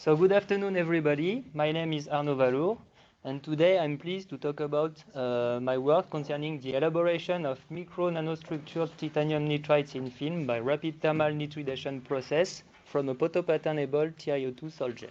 So good afternoon, everybody. My name is Arnaud Valour, and today I'm pleased to talk about my work concerning the elaboration of micro-nanostructured titanium nitride in film by rapid thermal nitridation process from a photopatternable TiO2 salt gel.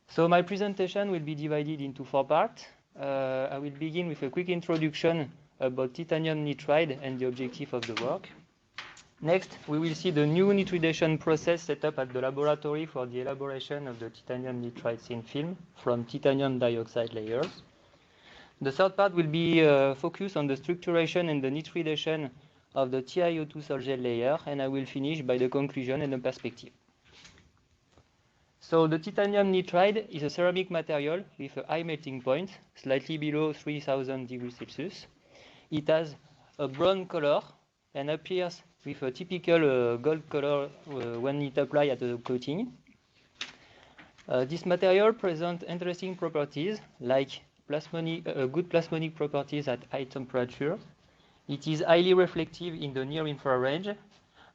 So my presentation will be divided into 4 parts. I will begin with a quick introduction about titanium nitride and the objective of the work. Next, we will see the new nitridation process set up at the laboratory for the elaboration of the titanium nitride thin film from titanium dioxide layers. The third part will be focused on the structuration and the nitridation of the TiO2 salt gel layer, and I will finish by the conclusion and the perspective. So the titanium nitride is a ceramic material with a high melting point, slightly below 3000 degrees Celsius. It has a brown color and appears with a typical gold color when it applied at the coating. This material presents interesting properties like good plasmonic properties at high temperature. It is highly reflective in the near infrared.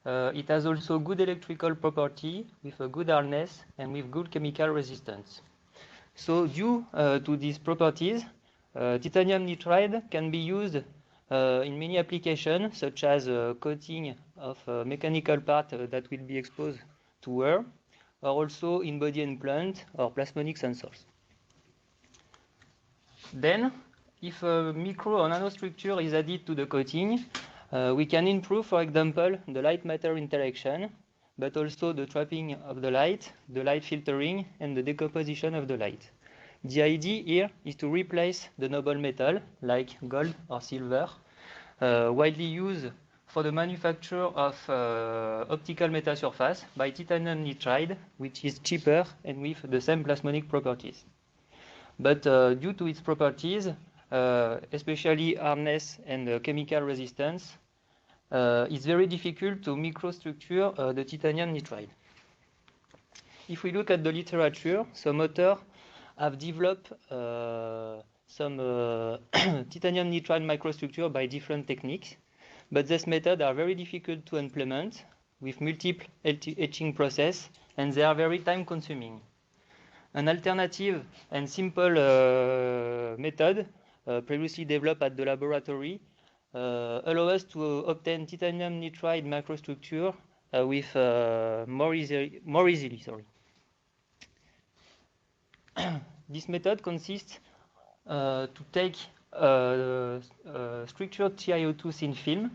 It has also good electrical property with a good hardness and with good chemical resistance. So due to these properties, titanium nitride can be used in many applications, such as coating of mechanical parts that will be exposed to wear, or also in body implant or plasmonic sensors. Then, if a micro or nanostructure is added to the coating, we can improve, for example, the light-matter interaction, but also the trapping of the light filtering, and the decomposition of the light. The idea here is to replace the noble metal, like gold or silver, widely used for the manufacture of optical metal surface by titanium nitride, which is cheaper and with the same plasmonic properties. But due to its properties, especially hardness and chemical resistance, it's very difficult to microstructure the titanium nitride. If we look at the literature, some authors have developed some titanium nitride microstructure by different techniques, but these methods are very difficult to implement with multiple etching process, and they are very time consuming. An alternative and simple method previously developed at the laboratory allow us to obtain titanium nitride microstructure with more easily. This method consists to take structured TiO2 thin film,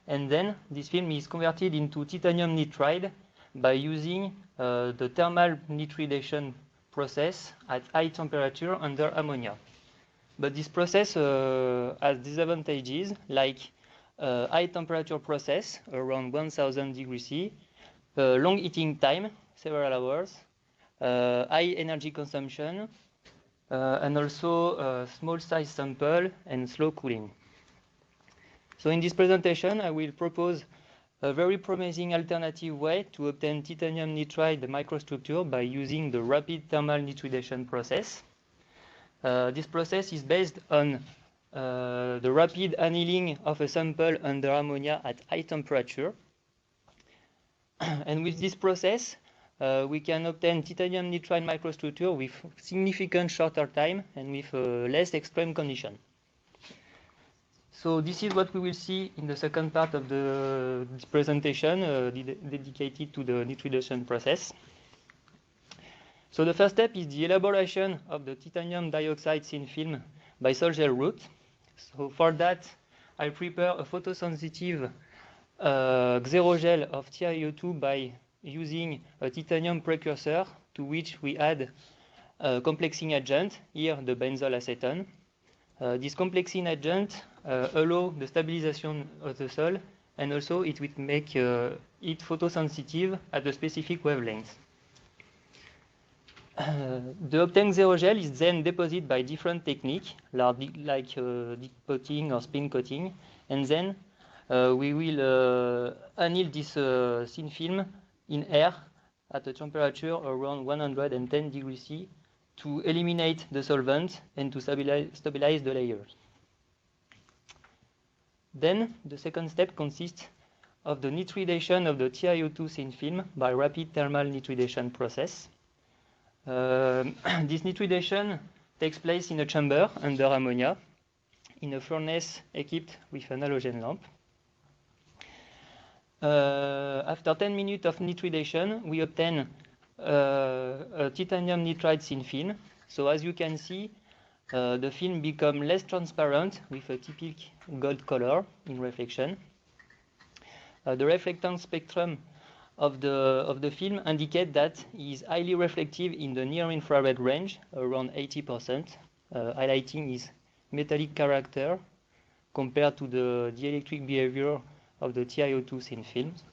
and then this film is converted into titanium nitride by using the thermal nitridation process at high temperature under ammonia. But this process has disadvantages like high temperature process around 1000 degrees C, long heating time, several hours, high energy consumption, and also small size sample and slow cooling. So in this presentation, I will propose a very promising alternative way to obtain titanium nitride microstructure by using the rapid thermal nitridation process. This process is based on the rapid annealing of a sample under ammonia at high temperature. And with this process, we can obtain titanium nitride microstructure with significant shorter time and with less extreme condition. So this is what we will see in the second part of this presentation dedicated to the nitridation process. So the first step is the elaboration of the titanium dioxide thin film by salt gel route. So for that, I prepare a photosensitive xerogel of TiO2 by using a titanium precursor to which we add a complexing agent, here the benzoyl acetone. This complexing agent allows the stabilization of the sol, and also it will make it photosensitive at a specific wavelength. The obtained xerogel is then deposited by different techniques, like deep coating or spin coating, and then we will anneal this thin film in air at a temperature around 110 degrees C to eliminate the solvent and to stabilize the layers. Then the second step consists of the nitridation of the TiO2 thin film by rapid thermal nitridation process. This nitridation takes place in a chamber under ammonia in a furnace equipped with an halogen lamp. After 10 minutes of nitridation, we obtain a titanium nitride thin film. So as you can see, the film becomes less transparent with a typical gold color in reflection. The reflectance spectrum of the film indicates that it is highly reflective in the near-infrared range, around 80%, highlighting its metallic character compared to the dielectric behavior of the TiO2 thin films.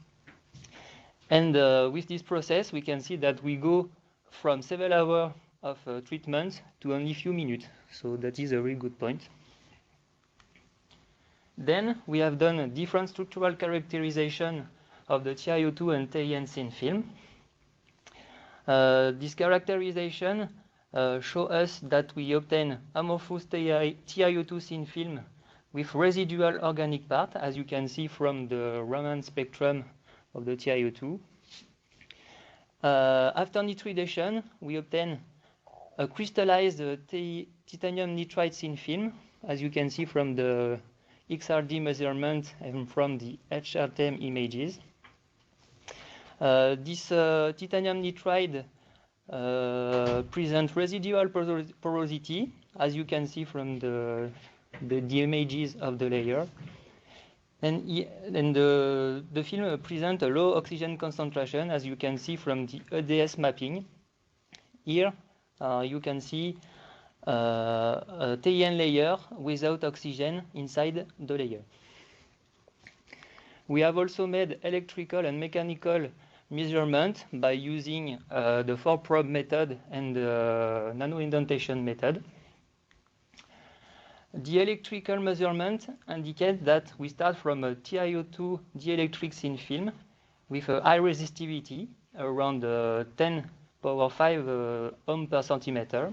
And with this process, we can see that we go from several hours of treatment to only a few minutes. So that is a really good point. Then we have done a different structural characterization of the TiO2 and TiN thin film. This characterization shows us that we obtain amorphous TiO2 thin film with residual organic part, as you can see from the Raman spectrum of the TiO2. After nitridation, we obtain a crystallized titanium nitride thin film, as you can see from the XRD measurement and from the HRTM images. This titanium nitride presents residual porosity, as you can see from the images of the layer. And the film presents a low oxygen concentration, as you can see from the EDS mapping. Here, you can see a TiN layer without oxygen inside the layer. We have also made electrical and mechanical measurement by using the 4-probe method and the nano indentation method. The electrical measurement indicates that we start from a TiO2 dielectric thin film with a high resistivity, around 10 power 5 ohm per centimeter.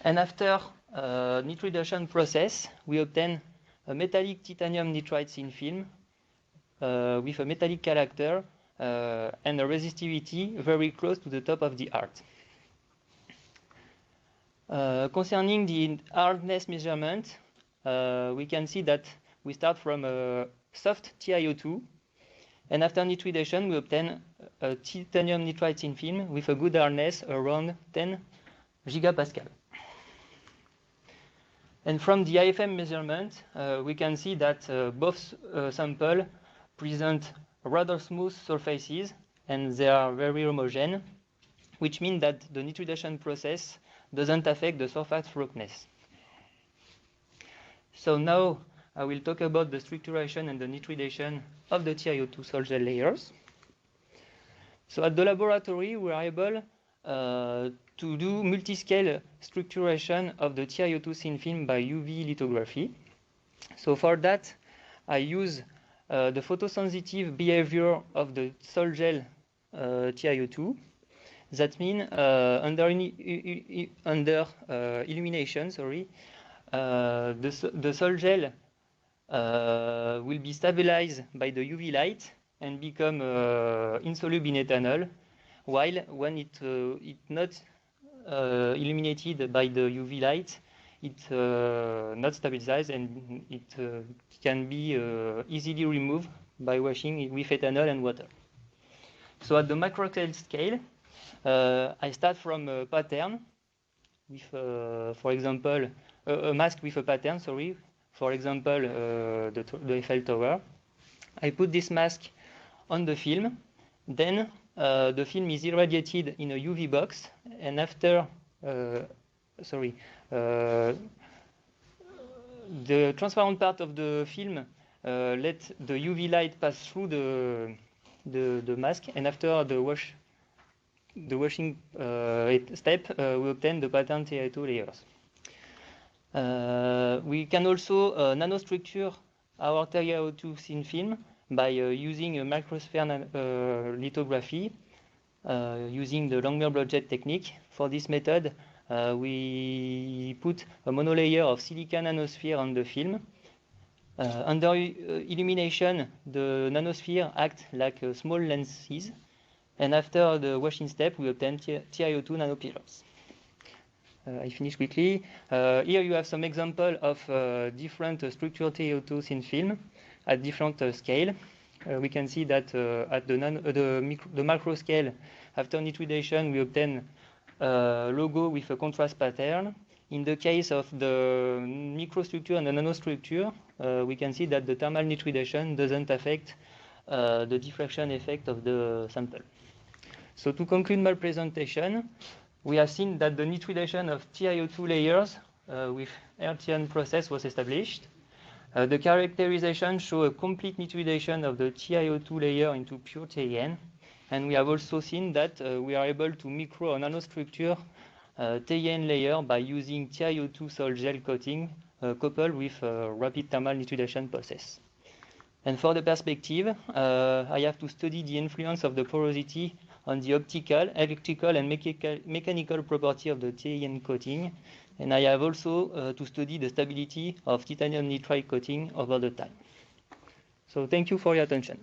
And after nitridation process, we obtain a metallic titanium nitride thin film with a metallic character and a resistivity very close to the top of the art. Concerning the hardness measurement, we can see that we start from a soft TiO2, and after nitridation, we obtain a titanium nitride thin film with a good hardness around 10 gigapascal. And from the IFM measurement, we can see that both samples present rather smooth surfaces and they are very homogeneous, which means that the nitridation process doesn't affect the surface roughness. So now I will talk about the structuration and the nitridation of the TiO2 sol gel layers. So at the laboratory, we are able to do multi-scale structuration of the TiO2 thin film by UV lithography. So for that, I use the photosensitive behavior of the sol gel TiO2. That means under illumination, the sol gel will be stabilized by the UV light and become insoluble in ethanol, while when it's not illuminated by the UV light, it's not stabilized and it can be easily removed by washing it with ethanol and water. So at the macroscale scale, I start from a pattern with, for example, a mask with a pattern, for example, the Eiffel Tower. I put this mask on the film, then the film is irradiated in a UV box, and after, the transparent part of the film let the UV light pass through the mask, and after the washing step, we obtain the pattern TiO2 layers. We can also nanostructure our TiO2 thin film by using a microsphere lithography using the Langmuir jet technique. For this method, we put a monolayer of silica nanosphere on the film. Under illumination, the nanosphere acts like small lenses, and after the washing step, we obtain TiO2 nanopillars. I finish quickly. Here you have some example of different structured TiO2s in film at different scale. We can see that at the macro scale, after nitridation, we obtain a logo with a contrast pattern. In the case of the microstructure and the nanostructure, we can see that the thermal nitridation doesn't affect the diffraction effect of the sample. So to conclude my presentation, we have seen that the nitridation of TiO2 layers with Hertzian process was established. The characterization shows a complete nitridation of the TiO2 layer into pure TiN. And we have also seen that we are able to micro or nanostructure TiN layer by using TiO2 sol gel coating coupled with rapid thermal nitridation process. And for the perspective, I have to study the influence of the porosity on the optical, electrical, and mechanical property of the TiN coating. And I have also to study the stability of titanium nitride coating over the time. So thank you for your attention.